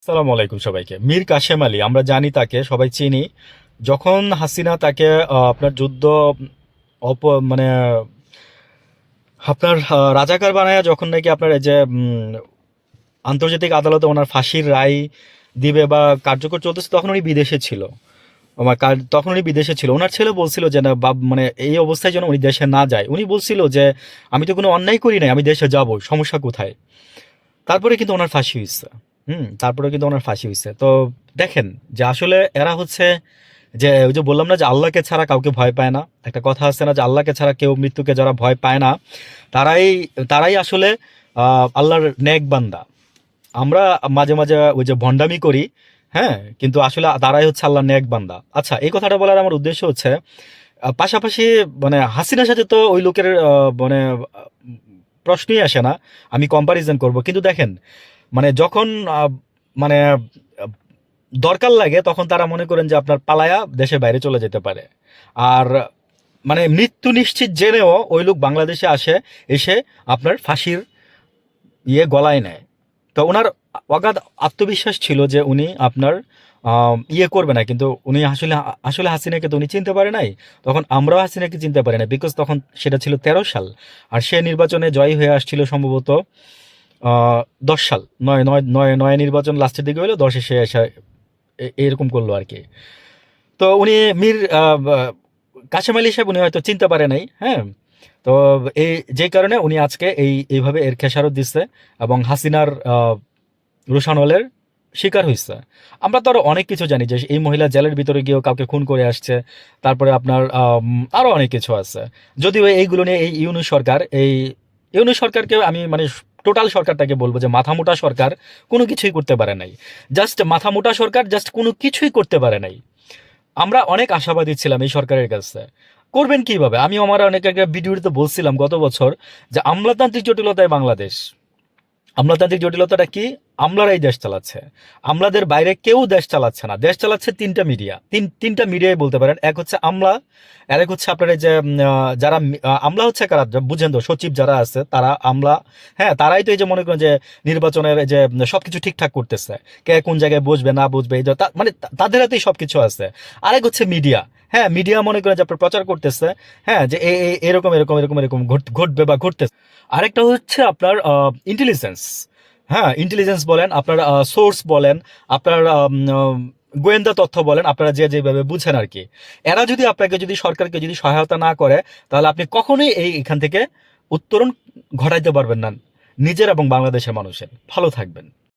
সালাম আলাইকুম সবাইকে। মীর কাশেম আলী আমরা জানি, তাকে সবাই চিনি। যখন হাসিনা তাকে আপনার যুদ্ধ অপ মানে আপনার রাজাকার বানায়, যখন নাকি আপনার এই যে আন্তর্জাতিক আদালতে ওনার ফাঁসির রায় দিবে বা কার্যকর চলতেছে, তখন উনি বিদেশে ছিল। তখন উনি বিদেশে ছিল। ওনার ছেলে বলছিল যে না মানে এই অবস্থায় যেন উনি দেশে না যায়। উনি বলছিল যে আমি তো কোনো অন্যায় করি নাই, আমি দেশে যাব, সমস্যা কোথায়? তারপরে কিন্তু ওনার ফাঁসি হয়েছে। তারপরে কিন্তু ওনার ফাঁসি হয়েছে। তো দেখেন যে আসলে এরা হচ্ছে যে ওই যে বললাম না যে আল্লাহকে ছাড়া কাউকে ভয় পায় না। একটা কথা আছে না যে আল্লাহকে ছাড়া কেউ মৃত্যুকে যারা ভয় পায় না, তারাই তারাই আসলে আল্লাহর নেক বান্দা। আমরা মাঝে মাঝে ওই যে ভণ্ডামি করি, হ্যাঁ, কিন্তু আসলে তারাই হচ্ছে আল্লাহর নেক বান্দা। আচ্ছা, এই কথাটা বলার আমার উদ্দেশ্য হচ্ছে পাশাপাশি মানে হাসিনার সাথে তো ওই লোকের মানে প্রশ্নই আসে না আমি কম্পারিজন করব। কিন্তু দেখেন মানে যখন মানে আহ, দরকার লাগে তখন তারা মনে করেন যে আপনার পালায়া দেশের বাইরে চলে যেতে পারে। আর মানে মৃত্যু নিশ্চিত জেনেও ওই লোক বাংলাদেশে আসে, এসে আপনার ফাঁসির গলায় নেয়। তো ওনার অগাধ আত্মবিশ্বাস ছিল যে উনি আপনার করবে না, কিন্তু উনি আসলে আসলে হাসিনাকে তো উনি চিনতে পারে নাই। তখন আমরাও হাসিনাকে চিনতে পারি না, বিকজ তখন সেটা ছিল 13 সাল। আর সে নির্বাচনে জয়ী হয়ে আসছিল সম্ভবত 10 সাল। নয় নয় নয় নয় নির্বাচন লাস্টের দিকে হলো, 10-এ সে এসে এরকম করলো আর কি। তো উনি মীর কাশেম আলী সাহেব উনি হয়তো চিনতে পারে নাই, হ্যাঁ। তো এই যে কারণে উনি আজকে এইভাবে এর খেসারত দিচ্ছে এবং হাসিনার রোশানলের শিকার হইছে। আমরা তো আরো অনেক কিছু জানি যে এই মহিলা জেলের ভিতরে গিয়েও কাউকে খুন করে আসছে। তারপরে আপনার আরো অনেক কিছু আছে। যদিও এইগুলো নিয়ে এই ইউনূস সরকারকে আমি মানে টোটাল সরকারটাকে বলবো যে মাথামোটা সরকার, কোনো কিছুই করতে পারে নাই। জাস্ট মাথামোটা সরকার, জাস্ট কোনো কিছুই করতে পারে নাই। আমরা অনেক আশাবাদী ছিলাম এই সরকারের কাছে। করবেন কিভাবে? আমি আমার অনেক একটা ভিডিওতে বলছিলাম গত বছর যে আমলাতান্ত্রিক জটিলতায় বাংলাদেশ। আমলাতান্ত্রিক জটিলতাটা কি? আমলারাই দেশ চালাচ্ছে। আমলাদের বাইরে কেউ দেশ চালাচ্ছে না। দেশ চালাচ্ছে তিনটা মিডিয়া। তিনটা মিডিয়াই বলতে পারেন। এক হচ্ছে আমলা, আর এক হচ্ছে আপনার এই যে যারা আমলা হচ্ছে কারা? বুঝেন তো, সচিব যারা আছে তারা আমলা। হ্যাঁ, তারাই তো এই যে মনে করেন যে নির্বাচনের এই যে সবকিছু ঠিকঠাক করতেছে। কে কোন জায়গায় বসবে না বসবে, এই যে মানে তাদের হাতেই সবকিছু আছে। আরেক হচ্ছে মিডিয়া। হ্যাঁ, মিডিয়া মনে করেন যে আপনার প্রচার করতেছে, হ্যাঁ, যে এরকম এরকম এরকম এরকম ঘটবে বা ঘটতেছে। আরেকটা হচ্ছে আপনার ইন্টেলিজেন্স। হ্যাঁ, ইন্টেলিজেন্স বলেন, আপনার সোর্স বলেন, আপনার গোয়েন্দা তথ্য বলেন, আপনারা যে যেভাবে বুঝেন আর কি। এরা যদি আপনাকে যদি সরকারকে যদি সহায়তা না করে, তাহলে আপনি কখনোই এখান থেকে উত্তরণ ঘটাইতে পারবেন না নিজের এবং বাংলাদেশের মানুষের। ভালো থাকবেন।